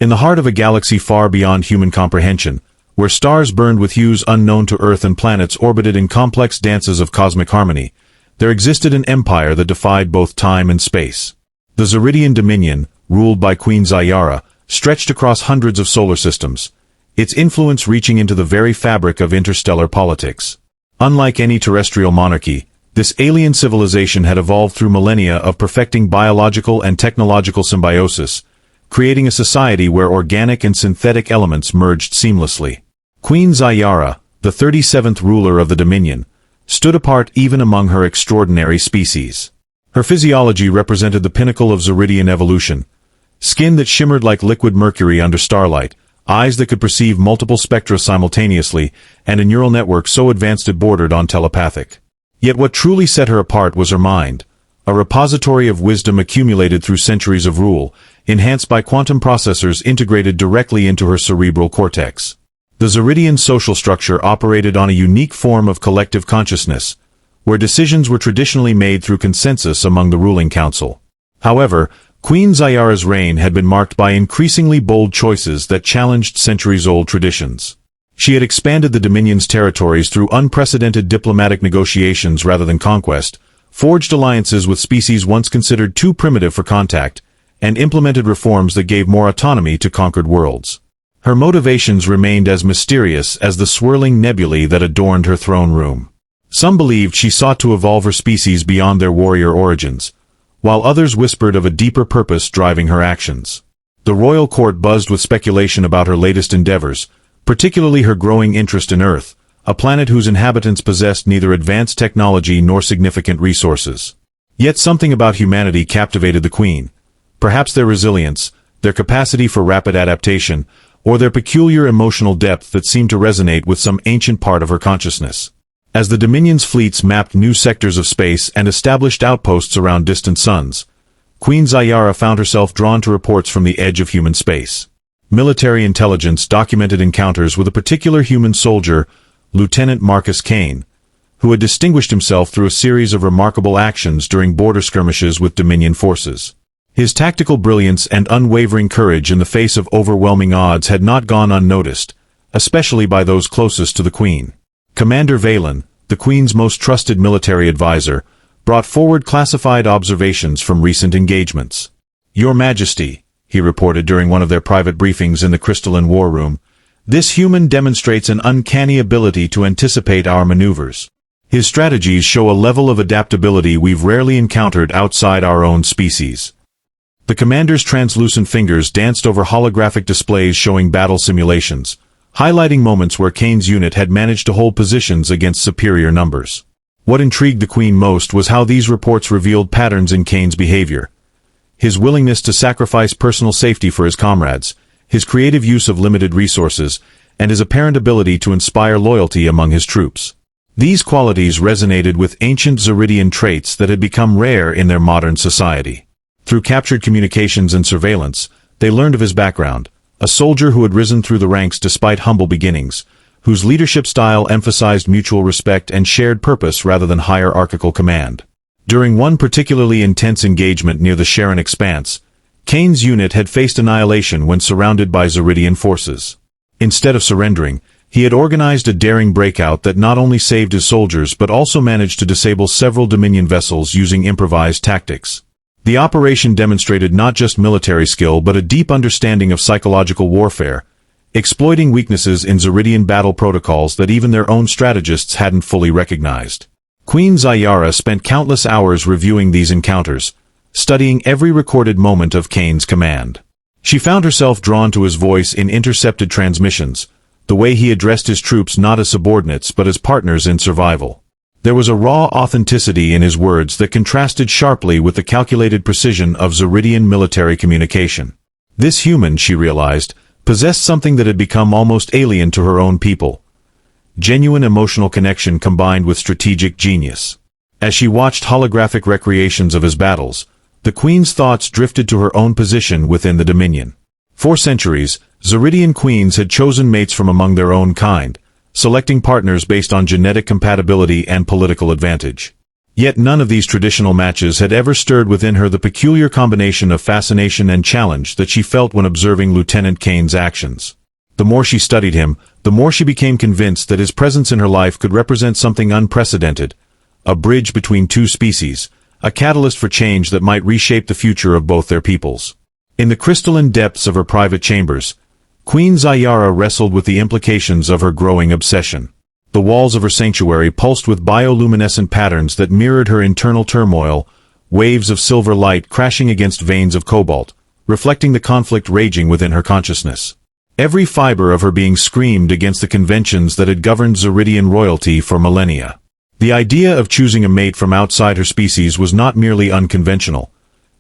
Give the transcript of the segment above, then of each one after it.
In the heart of a galaxy far beyond human comprehension, where stars burned with hues unknown to Earth and planets orbited in complex dances of cosmic harmony, there existed an empire that defied both time and space. The Zaridian Dominion, ruled by Queen Zayara, stretched across hundreds of solar systems, its influence reaching into the very fabric of interstellar politics. Unlike any terrestrial monarchy, this alien civilization had evolved through millennia of perfecting biological and technological symbiosis, creating a society where organic and synthetic elements merged seamlessly. Queen Zayara, the 37th ruler of the Dominion, stood apart even among her extraordinary species. Her physiology represented the pinnacle of Zaridian evolution: skin that shimmered like liquid mercury under starlight, eyes that could perceive multiple spectra simultaneously, and a neural network so advanced it bordered on telepathic. Yet what truly set her apart was her mind, a repository of wisdom accumulated through centuries of rule, enhanced by quantum processors integrated directly into her cerebral cortex. The Zaridian social structure operated on a unique form of collective consciousness, where decisions were traditionally made through consensus among the ruling council. However, Queen Zayara's reign had been marked by increasingly bold choices that challenged centuries-old traditions. She had expanded the Dominion's territories through unprecedented diplomatic negotiations rather than conquest, forged alliances with species once considered too primitive for contact, and implemented reforms that gave more autonomy to conquered worlds. Her motivations remained as mysterious as the swirling nebulae that adorned her throne room. Some believed she sought to evolve her species beyond their warrior origins, while others whispered of a deeper purpose driving her actions. The royal court buzzed with speculation about her latest endeavors, particularly her growing interest in Earth, a planet whose inhabitants possessed neither advanced technology nor significant resources. Yet something about humanity captivated the Queen. Perhaps their resilience, their capacity for rapid adaptation, or their peculiar emotional depth that seemed to resonate with some ancient part of her consciousness. As the Dominion's fleets mapped new sectors of space and established outposts around distant suns, Queen Zayara found herself drawn to reports from the edge of human space. Military intelligence documented encounters with a particular human soldier, Lieutenant Marcus Kane, who had distinguished himself through a series of remarkable actions during border skirmishes with Dominion forces. His tactical brilliance and unwavering courage in the face of overwhelming odds had not gone unnoticed, especially by those closest to the Queen. Commander Valen, the Queen's most trusted military advisor, brought forward classified observations from recent engagements. "Your Majesty," he reported during one of their private briefings in the crystalline war room, "this human demonstrates an uncanny ability to anticipate our maneuvers. His strategies show a level of adaptability we've rarely encountered outside our own species." The commander's translucent fingers danced over holographic displays showing battle simulations, highlighting moments where Kane's unit had managed to hold positions against superior numbers. What intrigued the Queen most was how these reports revealed patterns in Kane's behavior. His willingness to sacrifice personal safety for his comrades, his creative use of limited resources, and his apparent ability to inspire loyalty among his troops. These qualities resonated with ancient Zaridian traits that had become rare in their modern society. Through captured communications and surveillance, they learned of his background, a soldier who had risen through the ranks despite humble beginnings, whose leadership style emphasized mutual respect and shared purpose rather than hierarchical command. During one particularly intense engagement near the Sharon Expanse, Kane's unit had faced annihilation when surrounded by Zaridian forces. Instead of surrendering, he had organized a daring breakout that not only saved his soldiers but also managed to disable several Dominion vessels using improvised tactics. The operation demonstrated not just military skill but a deep understanding of psychological warfare, exploiting weaknesses in Zaridian battle protocols that even their own strategists hadn't fully recognized. Queen Zayara spent countless hours reviewing these encounters, studying every recorded moment of Kane's command. She found herself drawn to his voice in intercepted transmissions, the way he addressed his troops not as subordinates but as partners in survival. There was a raw authenticity in his words that contrasted sharply with the calculated precision of Zaridian military communication. This human, she realized, possessed something that had become almost alien to her own people: genuine emotional connection combined with strategic genius. As she watched holographic recreations of his battles, the Queen's thoughts drifted to her own position within the Dominion. For centuries, Zaridian queens had chosen mates from among their own kind, selecting partners based on genetic compatibility and political advantage. Yet none of these traditional matches had ever stirred within her the peculiar combination of fascination and challenge that she felt when observing Lieutenant Kane's actions. The more she studied him, the more she became convinced that his presence in her life could represent something unprecedented, a bridge between two species, a catalyst for change that might reshape the future of both their peoples. In the crystalline depths of her private chambers, Queen Zayara wrestled with the implications of her growing obsession. The walls of her sanctuary pulsed with bioluminescent patterns that mirrored her internal turmoil, waves of silver light crashing against veins of cobalt, reflecting the conflict raging within her consciousness. Every fiber of her being screamed against the conventions that had governed Zeridian royalty for millennia. The idea of choosing a mate from outside her species was not merely unconventional.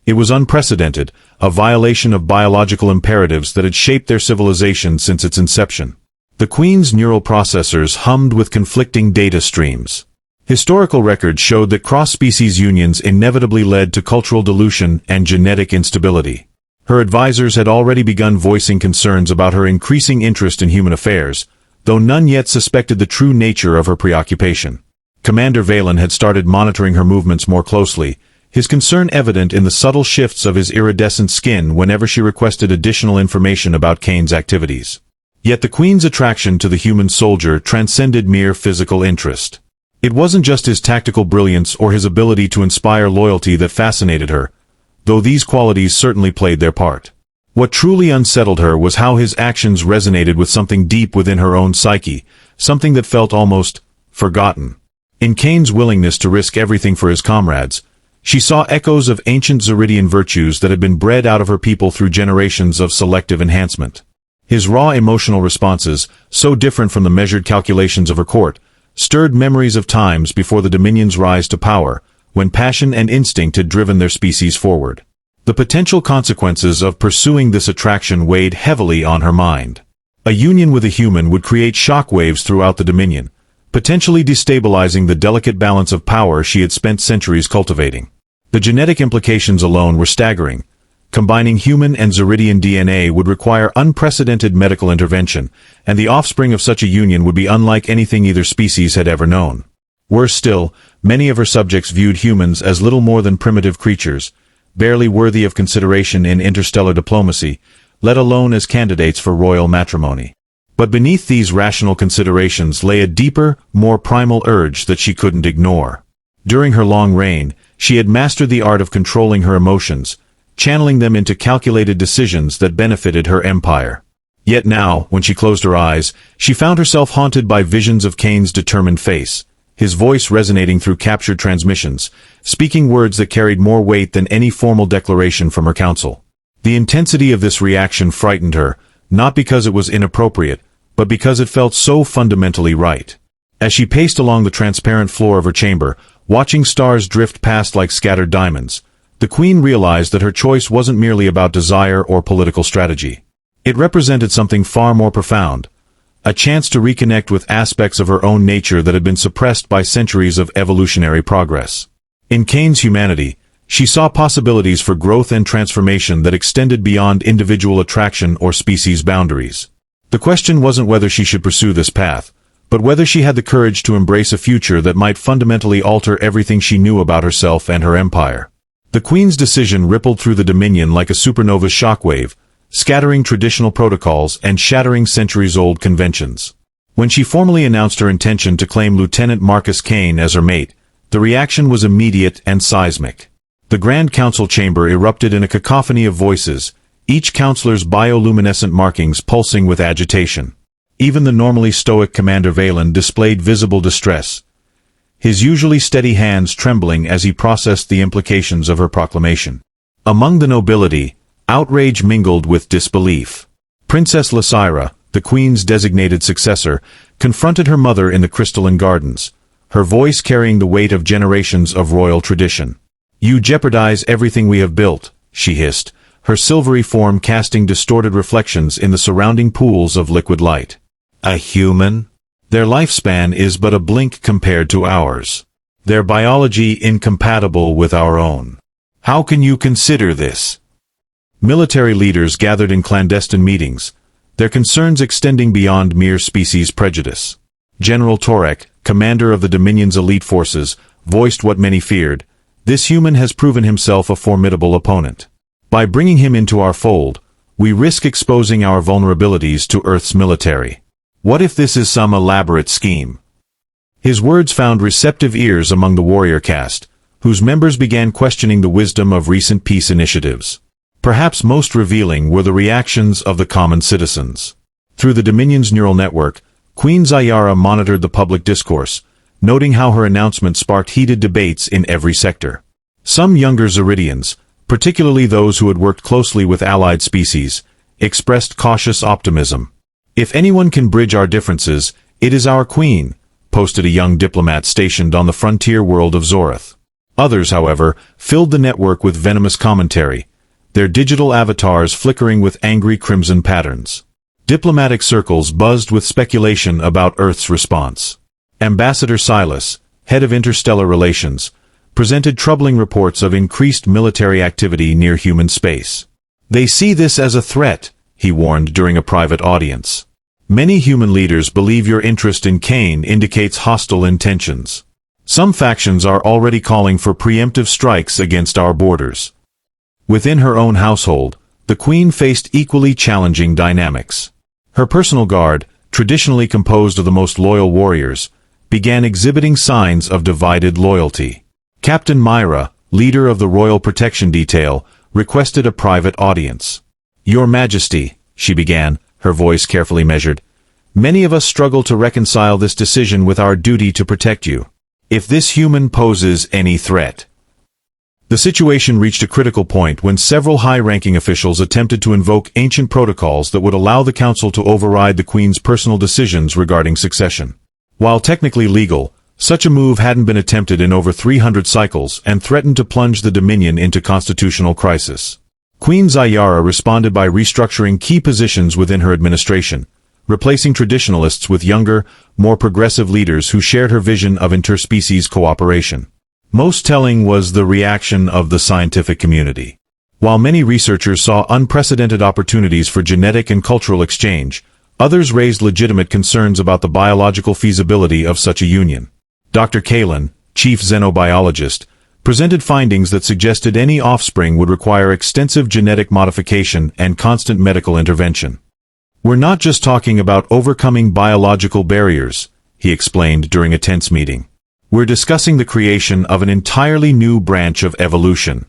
It was unprecedented, a violation of biological imperatives that had shaped their civilization since its inception. The Queen's neural processors hummed with conflicting data streams. Historical records showed that cross-species unions inevitably led to cultural dilution and genetic instability. Her advisors had already begun voicing concerns about her increasing interest in human affairs, though none yet suspected the true nature of her preoccupation. Commander Valen had started monitoring her movements more closely, his concern evident in the subtle shifts of his iridescent skin whenever she requested additional information about Kane's activities. Yet the Queen's attraction to the human soldier transcended mere physical interest. It wasn't just his tactical brilliance or his ability to inspire loyalty that fascinated her, though these qualities certainly played their part. What truly unsettled her was how his actions resonated with something deep within her own psyche, something that felt almost forgotten. In Kane's willingness to risk everything for his comrades, she saw echoes of ancient Zeridian virtues that had been bred out of her people through generations of selective enhancement. His raw emotional responses, so different from the measured calculations of her court, stirred memories of times before the Dominion's rise to power, when passion and instinct had driven their species forward. The potential consequences of pursuing this attraction weighed heavily on her mind. A union with a human would create shockwaves throughout the Dominion, potentially destabilizing the delicate balance of power she had spent centuries cultivating. The genetic implications alone were staggering. Combining human and Zeridian DNA would require unprecedented medical intervention, and the offspring of such a union would be unlike anything either species had ever known. Worse still, many of her subjects viewed humans as little more than primitive creatures, barely worthy of consideration in interstellar diplomacy, let alone as candidates for royal matrimony. But beneath these rational considerations lay a deeper, more primal urge that she couldn't ignore. During her long reign, she had mastered the art of controlling her emotions, channeling them into calculated decisions that benefited her empire. Yet now, when she closed her eyes, she found herself haunted by visions of Kane's determined face, his voice resonating through captured transmissions, speaking words that carried more weight than any formal declaration from her council. The intensity of this reaction frightened her, not because it was inappropriate, but because it felt so fundamentally right. As she paced along the transparent floor of her chamber, watching stars drift past like scattered diamonds, the Queen realized that her choice wasn't merely about desire or political strategy. It represented something far more profound, a chance to reconnect with aspects of her own nature that had been suppressed by centuries of evolutionary progress. In Kane's humanity, she saw possibilities for growth and transformation that extended beyond individual attraction or species boundaries. The question wasn't whether she should pursue this path, but whether she had the courage to embrace a future that might fundamentally alter everything she knew about herself and her empire. The Queen's decision rippled through the Dominion like a supernova's shockwave, scattering traditional protocols and shattering centuries-old conventions. When she formally announced her intention to claim Lieutenant Marcus Kane as her mate, the reaction was immediate and seismic. The Grand Council chamber erupted in a cacophony of voices, each counselor's bioluminescent markings pulsing with agitation. Even the normally stoic Commander Valen displayed visible distress, his usually steady hands trembling as he processed the implications of her proclamation. Among the nobility, outrage mingled with disbelief. Princess Lysira, the Queen's designated successor, confronted her mother in the crystalline gardens, her voice carrying the weight of generations of royal tradition. "You jeopardize everything we have built," she hissed, her silvery form casting distorted reflections in the surrounding pools of liquid light. "A human? Their lifespan is but a blink compared to ours. Their biology incompatible with our own. How can you consider this?" Military leaders gathered in clandestine meetings, their concerns extending beyond mere species prejudice. General Torek, commander of the Dominion's elite forces, voiced what many feared: this human has proven himself a formidable opponent. By bringing him into our fold, we risk exposing our vulnerabilities to Earth's military. What if this is some elaborate scheme? His words found receptive ears among the warrior caste, whose members began questioning the wisdom of recent peace initiatives. Perhaps most revealing were the reactions of the common citizens. Through the Dominion's neural network, Queen Zayara monitored the public discourse, noting how her announcement sparked heated debates in every sector. Some younger Zeridians, particularly those who had worked closely with allied species, expressed cautious optimism. "If anyone can bridge our differences, it is our queen," posted a young diplomat stationed on the frontier world of Zorath. Others, however, filled the network with venomous commentary, their digital avatars flickering with angry crimson patterns. Diplomatic circles buzzed with speculation about Earth's response. Ambassador Silas, head of interstellar relations, presented troubling reports of increased military activity near human space. "They see this as a threat," he warned during a private audience. "Many human leaders believe your interest in Cain indicates hostile intentions. Some factions are already calling for preemptive strikes against our borders." Within her own household, the Queen faced equally challenging dynamics. Her personal guard, traditionally composed of the most loyal warriors, began exhibiting signs of divided loyalty. Captain Myra, leader of the Royal Protection Detail, requested a private audience. "Your Majesty," she began, her voice carefully measured, "many of us struggle to reconcile this decision with our duty to protect you. If this human poses any threat." The situation reached a critical point when several high-ranking officials attempted to invoke ancient protocols that would allow the Council to override the Queen's personal decisions regarding succession. While technically legal, such a move hadn't been attempted in over 300 cycles and threatened to plunge the Dominion into constitutional crisis. Queen Zayara responded by restructuring key positions within her administration, replacing traditionalists with younger, more progressive leaders who shared her vision of interspecies cooperation. Most telling was the reaction of the scientific community. While many researchers saw unprecedented opportunities for genetic and cultural exchange, others raised legitimate concerns about the biological feasibility of such a union. Dr. Kalin, chief xenobiologist, presented findings that suggested any offspring would require extensive genetic modification and constant medical intervention. "We're not just talking about overcoming biological barriers," he explained during a tense meeting. "We're discussing the creation of an entirely new branch of evolution."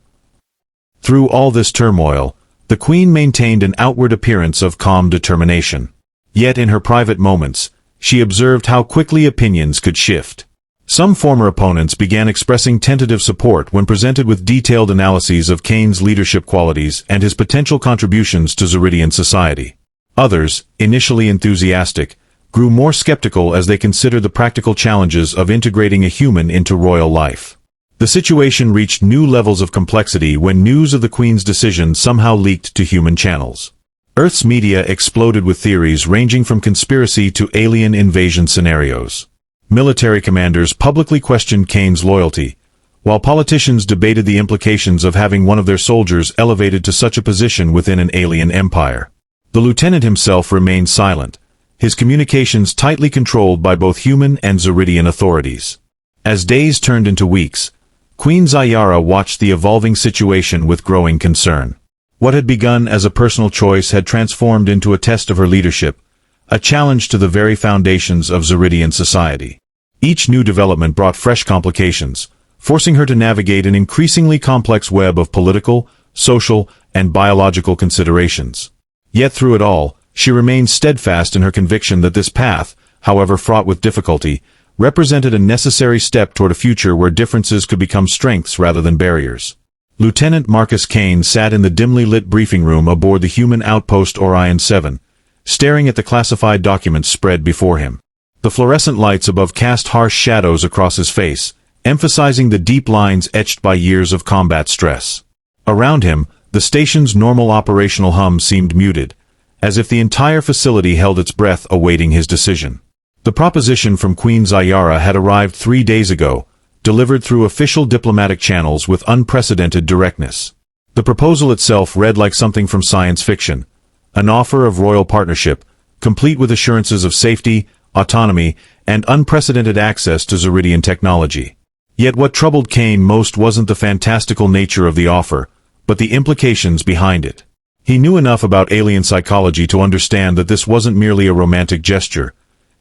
Through all this turmoil, the Queen maintained an outward appearance of calm determination. Yet in her private moments, she observed how quickly opinions could shift. Some former opponents began expressing tentative support when presented with detailed analyses of Cain's leadership qualities and his potential contributions to Zeridian society. Others, initially enthusiastic, grew more skeptical as they considered the practical challenges of integrating a human into royal life. The situation reached new levels of complexity when news of the Queen's decision somehow leaked to human channels. Earth's media exploded with theories ranging from conspiracy to alien invasion scenarios. Military commanders publicly questioned Cain's loyalty, while politicians debated the implications of having one of their soldiers elevated to such a position within an alien empire. The lieutenant himself remained silent, his communications tightly controlled by both human and Zeridian authorities. As days turned into weeks, Queen Zayara watched the evolving situation with growing concern. What had begun as a personal choice had transformed into a test of her leadership, a challenge to the very foundations of Zeridian society. Each new development brought fresh complications, forcing her to navigate an increasingly complex web of political, social, and biological considerations. Yet through it all, she remained steadfast in her conviction that this path, however fraught with difficulty, represented a necessary step toward a future where differences could become strengths rather than barriers. Lieutenant Marcus Kane sat in the dimly lit briefing room aboard the human outpost Orion 7, staring at the classified documents spread before him. The fluorescent lights above cast harsh shadows across his face, emphasizing the deep lines etched by years of combat stress. Around him, the station's normal operational hum seemed muted, as if the entire facility held its breath awaiting his decision. The proposition from Queen Zayara had arrived 3 days ago, delivered through official diplomatic channels with unprecedented directness. The proposal itself read like something from science fiction, an offer of royal partnership, complete with assurances of safety, autonomy, and unprecedented access to Zeridian technology. Yet what troubled Kane most wasn't the fantastical nature of the offer, but the implications behind it. He knew enough about alien psychology to understand that this wasn't merely a romantic gesture.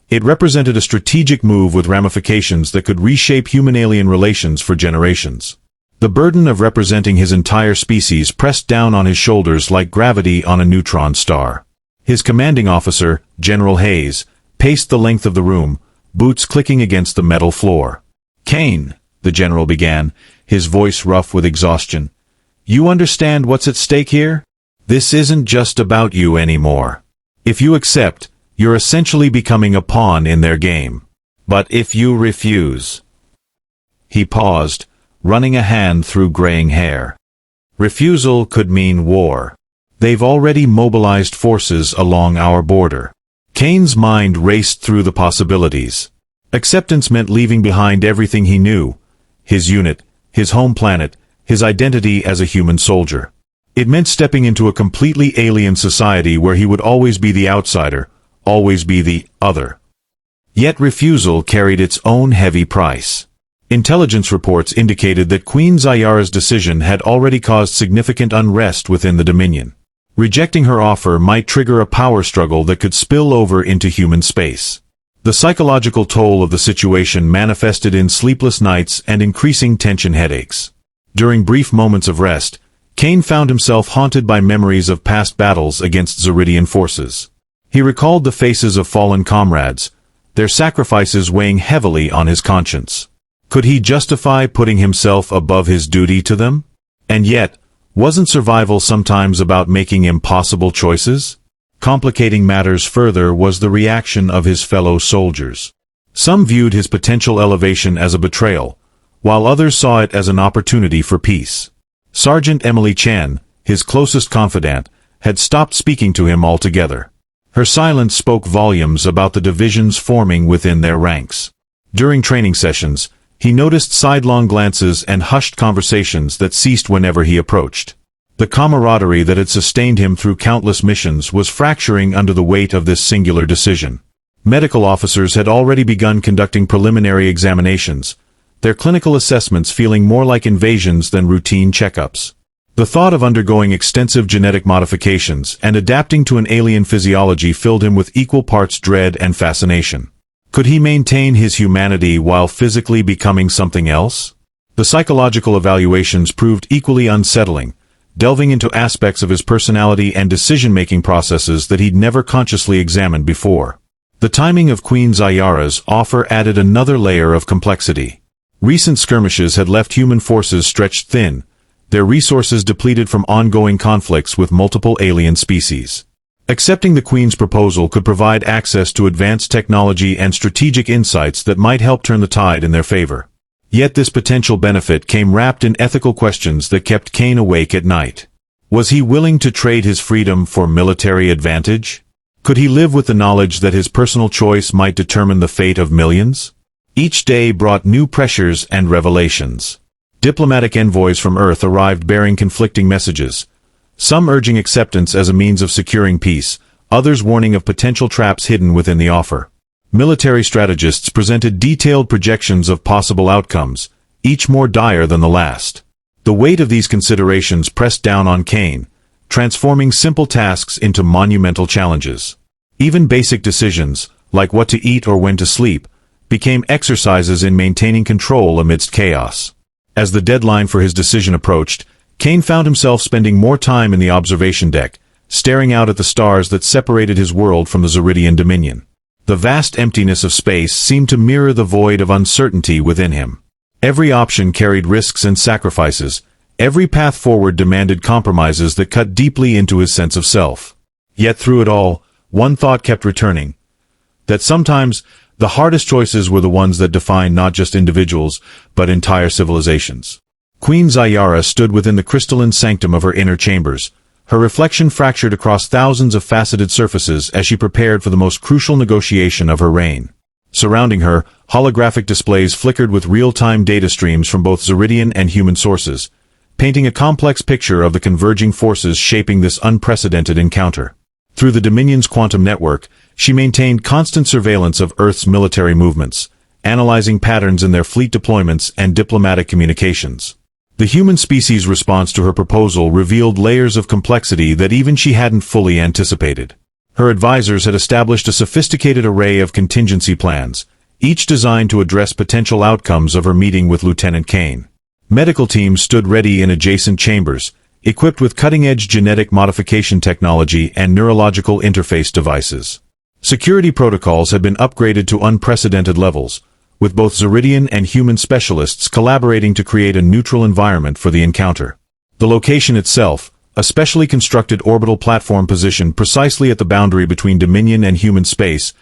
It represented a strategic move with ramifications that could reshape human-alien relations for generations. The burden of representing his entire species pressed down on his shoulders like gravity on a neutron star. His commanding officer, General Hayes, paced the length of the room, boots clicking against the metal floor. "Kane," the general began, his voice rough with exhaustion. "You understand what's at stake here? This isn't just about you anymore. If you accept, you're essentially becoming a pawn in their game. But if you refuse—" He paused, running a hand through graying hair. "Refusal could mean war. They've already mobilized forces along our border." Kane's mind raced through the possibilities. Acceptance meant leaving behind everything he knew: his unit, his home planet, his identity as a human soldier. It meant stepping into a completely alien society where he would always be the outsider, always be the other. Yet refusal carried its own heavy price. Intelligence reports indicated that Queen Zayara's decision had already caused significant unrest within the Dominion. Rejecting her offer might trigger a power struggle that could spill over into human space. The psychological toll of the situation manifested in sleepless nights and increasing tension headaches. During brief moments of rest, Kane found himself haunted by memories of past battles against Zeridian forces. He recalled the faces of fallen comrades, their sacrifices weighing heavily on his conscience. Could he justify putting himself above his duty to them? And yet, wasn't survival sometimes about making impossible choices? Complicating matters further was the reaction of his fellow soldiers. Some viewed his potential elevation as a betrayal, while others saw it as an opportunity for peace. Sergeant Emily Chen, his closest confidant, had stopped speaking to him altogether. Her silence spoke volumes about the divisions forming within their ranks. During training sessions, he noticed sidelong glances and hushed conversations that ceased whenever he approached. The camaraderie that had sustained him through countless missions was fracturing under the weight of this singular decision. Medical officers had already begun conducting preliminary examinations, their clinical assessments feeling more like invasions than routine checkups. The thought of undergoing extensive genetic modifications and adapting to an alien physiology filled him with equal parts dread and fascination. Could he maintain his humanity while physically becoming something else? The psychological evaluations proved equally unsettling, delving into aspects of his personality and decision-making processes that he'd never consciously examined before. The timing of Queen Zayara's offer added another layer of complexity. Recent skirmishes had left human forces stretched thin, their resources depleted from ongoing conflicts with multiple alien species. Accepting the Queen's proposal could provide access to advanced technology and strategic insights that might help turn the tide in their favor. Yet this potential benefit came wrapped in ethical questions that kept Kane awake at night. Was he willing to trade his freedom for military advantage? Could he live with the knowledge that his personal choice might determine the fate of millions? Each day brought new pressures and revelations. Diplomatic envoys from Earth arrived bearing conflicting messages, some urging acceptance as a means of securing peace, others warning of potential traps hidden within the offer. Military strategists presented detailed projections of possible outcomes, each more dire than the last. The weight of these considerations pressed down on Kane, transforming simple tasks into monumental challenges. Even basic decisions, like what to eat or when to sleep, became exercises in maintaining control amidst chaos. As the deadline for his decision approached, Kane found himself spending more time in the observation deck, staring out at the stars that separated his world from the Zeridian Dominion. The vast emptiness of space seemed to mirror the void of uncertainty within him. Every option carried risks and sacrifices, every path forward demanded compromises that cut deeply into his sense of self. Yet through it all, one thought kept returning: that sometimes the hardest choices were the ones that defined not just individuals, but entire civilizations. Queen Zayara stood within the crystalline sanctum of her inner chambers, her reflection fractured across thousands of faceted surfaces as she prepared for the most crucial negotiation of her reign. Surrounding her, holographic displays flickered with real-time data streams from both Zeridian and human sources, painting a complex picture of the converging forces shaping this unprecedented encounter. Through the Dominion's quantum network, she maintained constant surveillance of Earth's military movements, analyzing patterns in their fleet deployments and diplomatic communications. The human species' response to her proposal revealed layers of complexity that even she hadn't fully anticipated. Her advisors had established a sophisticated array of contingency plans, each designed to address potential outcomes of her meeting with Lieutenant Kane. Medical teams stood ready in adjacent chambers, equipped with cutting-edge genetic modification technology and neurological interface devices. Security protocols had been upgraded to unprecedented levels, with both Zeridian and human specialists collaborating to create a neutral environment for the encounter. The location itself, a specially constructed orbital platform positioned precisely at the boundary between Dominion and human space,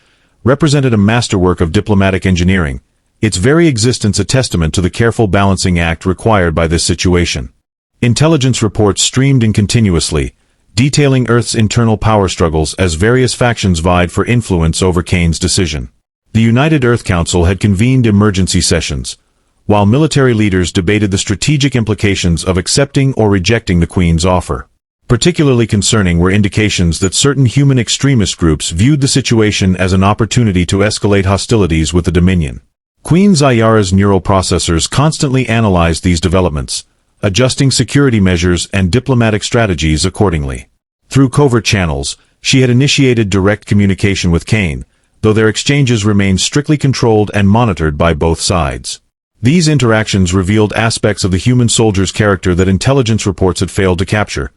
represented a masterwork of diplomatic engineering, its very existence a testament to the careful balancing act required by this situation. Intelligence reports streamed in continuously, detailing Earth's internal power struggles as various factions vied for influence over Kane's decision. The United Earth Council had convened emergency sessions, while military leaders debated the strategic implications of accepting or rejecting the Queen's offer. Particularly concerning were indications that certain human extremist groups viewed the situation as an opportunity to escalate hostilities with the Dominion. Queen Zayara's neural processors constantly analyzed these developments, adjusting security measures and diplomatic strategies accordingly. Through covert channels, she had initiated direct communication with Kane, though their exchanges remained strictly controlled and monitored by both sides. These interactions revealed aspects of the human soldier's character that intelligence reports had failed to capture.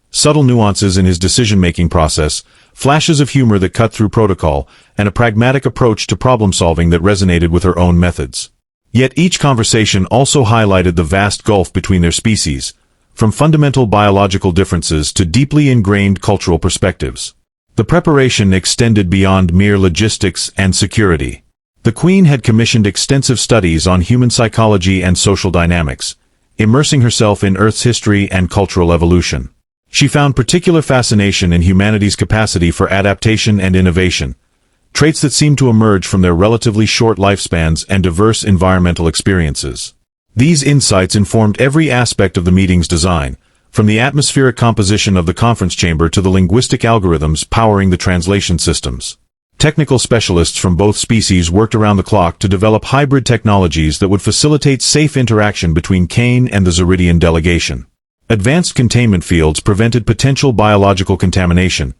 Subtle nuances in his decision-making process, flashes of humor that cut through protocol, and a pragmatic approach to problem-solving that resonated with her own methods. Yet each conversation also highlighted the vast gulf between their species, from fundamental biological differences to deeply ingrained cultural perspectives. The preparation extended beyond mere logistics and security. The Queen had commissioned extensive studies on human psychology and social dynamics, immersing herself in Earth's history and cultural evolution. She found particular fascination in humanity's capacity for adaptation and innovation, traits that seemed to emerge from their relatively short lifespans and diverse environmental experiences. These insights informed every aspect of the meeting's design, from the atmospheric composition of the conference chamber to the linguistic algorithms powering the translation systems. Technical specialists from both species worked around the clock to develop hybrid technologies that would facilitate safe interaction between Kane and the Zeridian delegation. Advanced containment fields prevented potential biological contamination,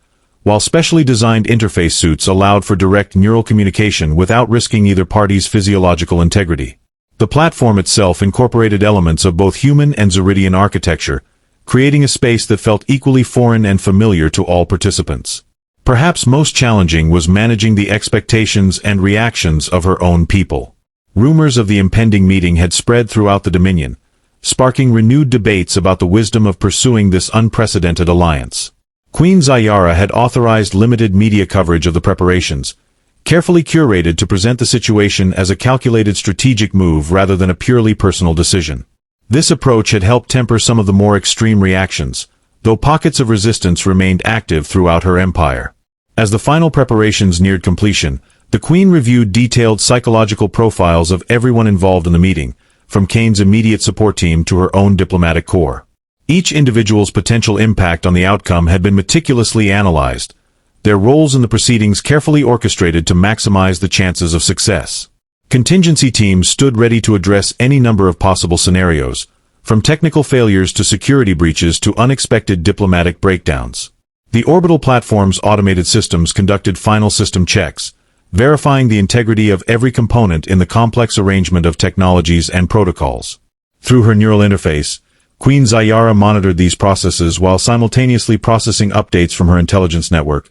while specially designed interface suits allowed for direct neural communication without risking either party's physiological integrity. The platform itself incorporated elements of both human and Zeridian architecture, creating a space that felt equally foreign and familiar to all participants. Perhaps most challenging was managing the expectations and reactions of her own people. Rumors of the impending meeting had spread throughout the Dominion, sparking renewed debates about the wisdom of pursuing this unprecedented alliance. Queen Zayara had authorized limited media coverage of the preparations, carefully curated to present the situation as a calculated strategic move rather than a purely personal decision. This approach had helped temper some of the more extreme reactions, though pockets of resistance remained active throughout her empire. As the final preparations neared completion, the Queen reviewed detailed psychological profiles of everyone involved in the meeting, from Kane's immediate support team to her own diplomatic corps. Each individual's potential impact on the outcome had been meticulously analyzed, their roles in the proceedings carefully orchestrated to maximize the chances of success. Contingency teams stood ready to address any number of possible scenarios, from technical failures to security breaches to unexpected diplomatic breakdowns. The orbital platform's automated systems conducted final system checks, verifying the integrity of every component in the complex arrangement of technologies and protocols. Through her neural interface, Queen Zayara monitored these processes while simultaneously processing updates from her intelligence network,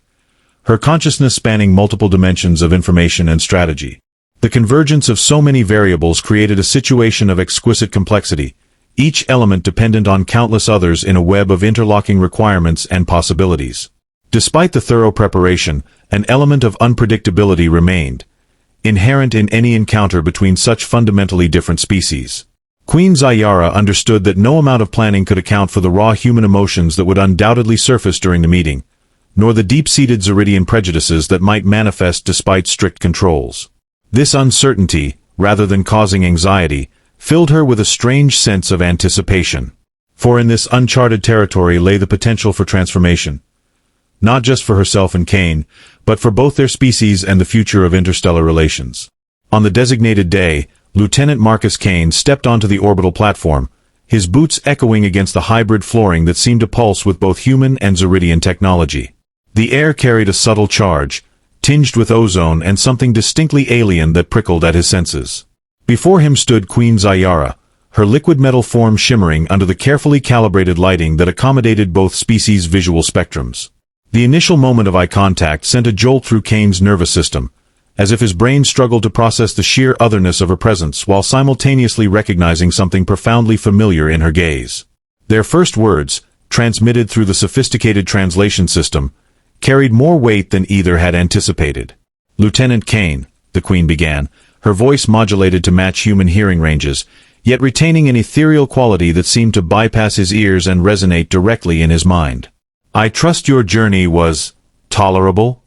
her consciousness spanning multiple dimensions of information and strategy. The convergence of so many variables created a situation of exquisite complexity, each element dependent on countless others in a web of interlocking requirements and possibilities. Despite the thorough preparation, an element of unpredictability remained, inherent in any encounter between such fundamentally different species. Queen Zayara understood that no amount of planning could account for the raw human emotions that would undoubtedly surface during the meeting, nor the deep-seated Zeridian prejudices that might manifest despite strict controls. This uncertainty, rather than causing anxiety, filled her with a strange sense of anticipation. For in this uncharted territory lay the potential for transformation, not just for herself and Kane, but for both their species and the future of interstellar relations. On the designated day, Lieutenant Marcus Kane stepped onto the orbital platform, his boots echoing against the hybrid flooring that seemed to pulse with both human and Zeridian technology. The air carried a subtle charge, tinged with ozone and something distinctly alien that prickled at his senses. Before him stood Queen Zayara, her liquid metal form shimmering under the carefully calibrated lighting that accommodated both species' visual spectrums. The initial moment of eye contact sent a jolt through Kane's nervous system, as if his brain struggled to process the sheer otherness of her presence while simultaneously recognizing something profoundly familiar in her gaze. Their first words, transmitted through the sophisticated translation system, carried more weight than either had anticipated. "Lieutenant Kane," the Queen began, her voice modulated to match human hearing ranges, yet retaining an ethereal quality that seemed to bypass his ears and resonate directly in his mind. "I trust your journey was tolerable?"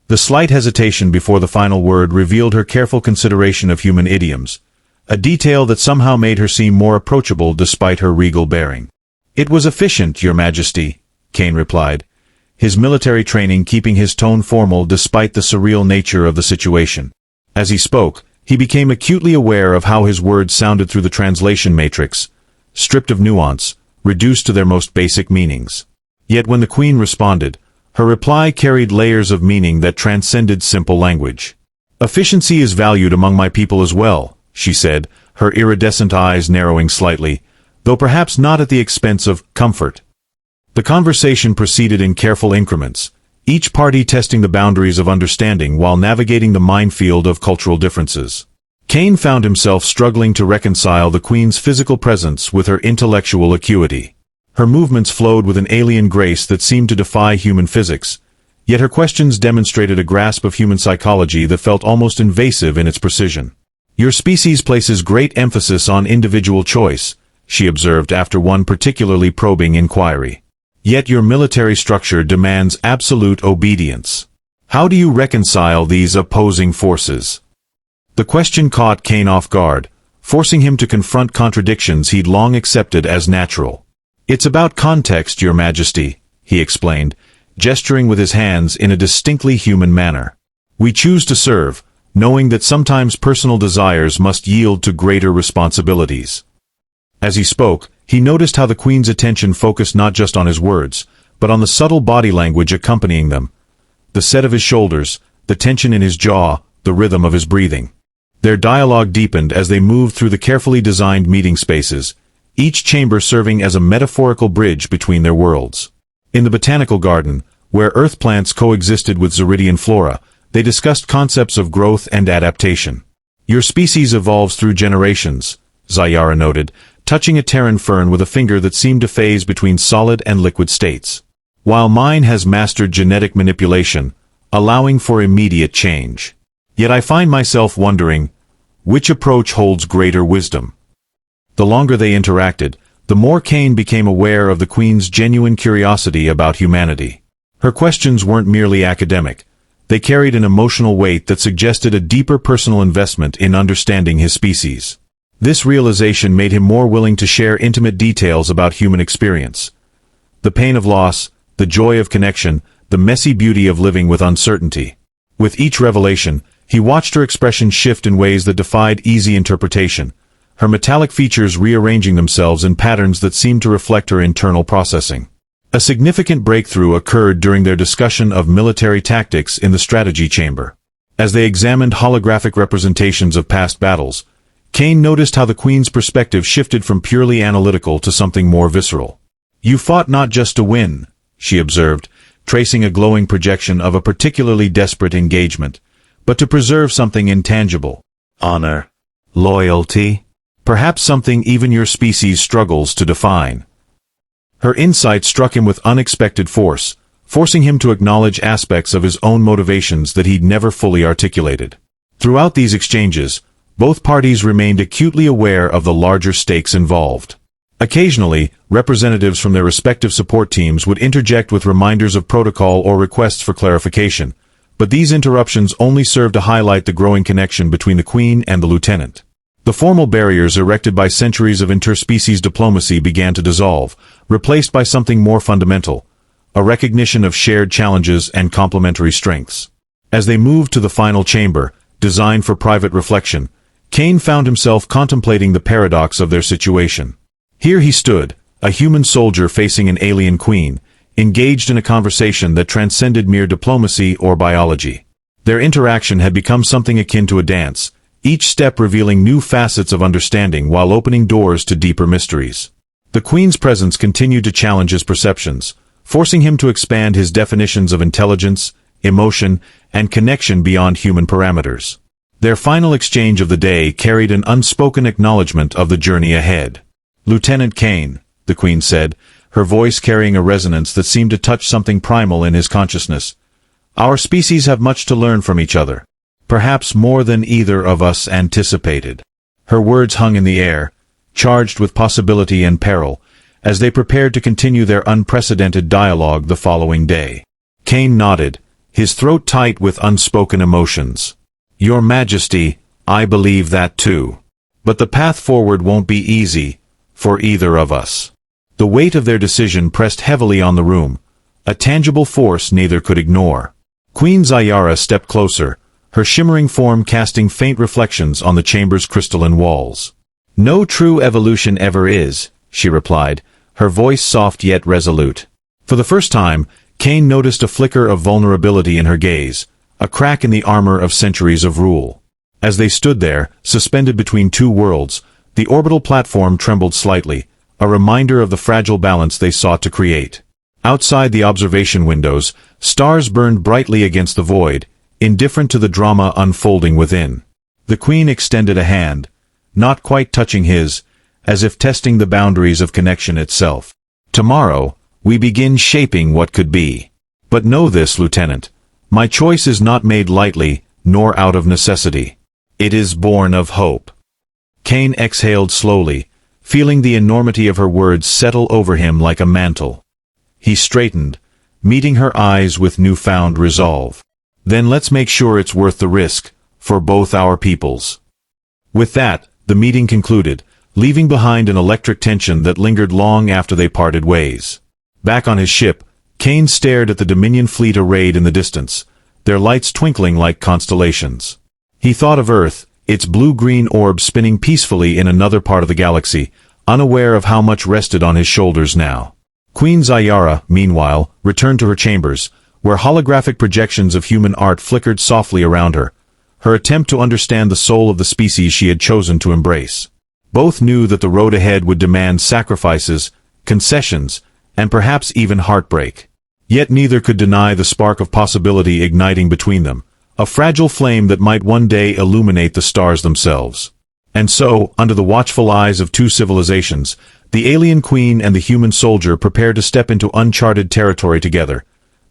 The slight hesitation before the final word revealed her careful consideration of human idioms, a detail that somehow made her seem more approachable despite her regal bearing. "It was efficient, Your Majesty," Kane replied, his military training keeping his tone formal despite the surreal nature of the situation. As he spoke, he became acutely aware of how his words sounded through the translation matrix, stripped of nuance, reduced to their most basic meanings. Yet when the Queen responded, her reply carried layers of meaning that transcended simple language. "Efficiency is valued among my people as well," she said, her iridescent eyes narrowing slightly, though perhaps not at the expense of comfort. The conversation proceeded in careful increments, each party testing the boundaries of understanding while navigating the minefield of cultural differences. Kane found himself struggling to reconcile the Queen's physical presence with her intellectual acuity. Her movements flowed with an alien grace that seemed to defy human physics, yet her questions demonstrated a grasp of human psychology that felt almost invasive in its precision. "Your species places great emphasis on individual choice," she observed after one particularly probing inquiry. "Yet your military structure demands absolute obedience. How do you reconcile these opposing forces?" The question caught Kane off guard, forcing him to confront contradictions he'd long accepted as natural. "It's about context, Your Majesty," he explained, gesturing with his hands in a distinctly human manner. "We choose to serve, knowing that sometimes personal desires must yield to greater responsibilities." As he spoke, he noticed how the Queen's attention focused not just on his words, but on the subtle body language accompanying them. The set of his shoulders, the tension in his jaw, the rhythm of his breathing. Their dialogue deepened as they moved through the carefully designed meeting spaces, each chamber serving as a metaphorical bridge between their worlds. In the botanical garden, where earth plants coexisted with Zeridian flora, they discussed concepts of growth and adaptation. "Your species evolves through generations," Zayara noted, touching a Terran fern with a finger that seemed to phase between solid and liquid states. "While mine has mastered genetic manipulation, allowing for immediate change. Yet I find myself wondering, which approach holds greater wisdom?" The longer they interacted, the more Kane became aware of the Queen's genuine curiosity about humanity. Her questions weren't merely academic. They carried an emotional weight that suggested a deeper personal investment in understanding his species. This realization made him more willing to share intimate details about human experience. The pain of loss, the joy of connection, the messy beauty of living with uncertainty. With each revelation, he watched her expression shift in ways that defied easy interpretation, her metallic features rearranging themselves in patterns that seemed to reflect her internal processing. A significant breakthrough occurred during their discussion of military tactics in the strategy chamber. As they examined holographic representations of past battles, Kane noticed how the Queen's perspective shifted from purely analytical to something more visceral. "You fought not just to win," she observed, tracing a glowing projection of a particularly desperate engagement, "but to preserve something intangible. Honor. Loyalty. Perhaps something even your species struggles to define." Her insight struck him with unexpected force, forcing him to acknowledge aspects of his own motivations that he'd never fully articulated. Throughout these exchanges, both parties remained acutely aware of the larger stakes involved. Occasionally, representatives from their respective support teams would interject with reminders of protocol or requests for clarification, but these interruptions only served to highlight the growing connection between the Queen and the Lieutenant. The formal barriers erected by centuries of interspecies diplomacy began to dissolve, replaced by something more fundamental, a recognition of shared challenges and complementary strengths. As they moved to the final chamber, designed for private reflection, Cain found himself contemplating the paradox of their situation. Here he stood, a human soldier facing an alien queen, engaged in a conversation that transcended mere diplomacy or biology. Their interaction had become something akin to a dance, each step revealing new facets of understanding while opening doors to deeper mysteries. The queen's presence continued to challenge his perceptions, forcing him to expand his definitions of intelligence, emotion, and connection beyond human parameters. Their final exchange of the day carried an unspoken acknowledgement of the journey ahead. "Lieutenant Cain," the queen said, her voice carrying a resonance that seemed to touch something primal in his consciousness. "Our species have much to learn from each other. Perhaps more than either of us anticipated." Her words hung in the air, charged with possibility and peril, as they prepared to continue their unprecedented dialogue the following day. Cain nodded, his throat tight with unspoken emotions. "Your Majesty, I believe that too. But the path forward won't be easy, for either of us." The weight of their decision pressed heavily on the room, a tangible force neither could ignore. Queen Zayara stepped closer, her shimmering form casting faint reflections on the chamber's crystalline walls. "No true evolution ever is," she replied, her voice soft yet resolute. For the first time, Cain noticed a flicker of vulnerability in her gaze, a crack in the armor of centuries of rule. As they stood there, suspended between two worlds, the orbital platform trembled slightly, a reminder of the fragile balance they sought to create. Outside the observation windows, stars burned brightly against the void, indifferent to the drama unfolding within. The queen extended a hand, not quite touching his, as if testing the boundaries of connection itself. "Tomorrow, we begin shaping what could be. But know this, Lieutenant, my choice is not made lightly, nor out of necessity. It is born of hope." Cain exhaled slowly, feeling the enormity of her words settle over him like a mantle. He straightened, meeting her eyes with newfound resolve. "Then let's make sure it's worth the risk, for both our peoples." With that, the meeting concluded, leaving behind an electric tension that lingered long after they parted ways. Back on his ship, Cain stared at the Dominion fleet arrayed in the distance, their lights twinkling like constellations. He thought of Earth, its blue-green orb spinning peacefully in another part of the galaxy, unaware of how much rested on his shoulders now. Queen Zayara, meanwhile, returned to her chambers, where holographic projections of human art flickered softly around her, her attempt to understand the soul of the species she had chosen to embrace. Both knew that the road ahead would demand sacrifices, concessions, and perhaps even heartbreak. Yet neither could deny the spark of possibility igniting between them, a fragile flame that might one day illuminate the stars themselves. And so, under the watchful eyes of two civilizations, the alien queen and the human soldier prepared to step into uncharted territory together,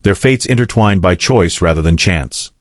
their fates intertwined by choice rather than chance.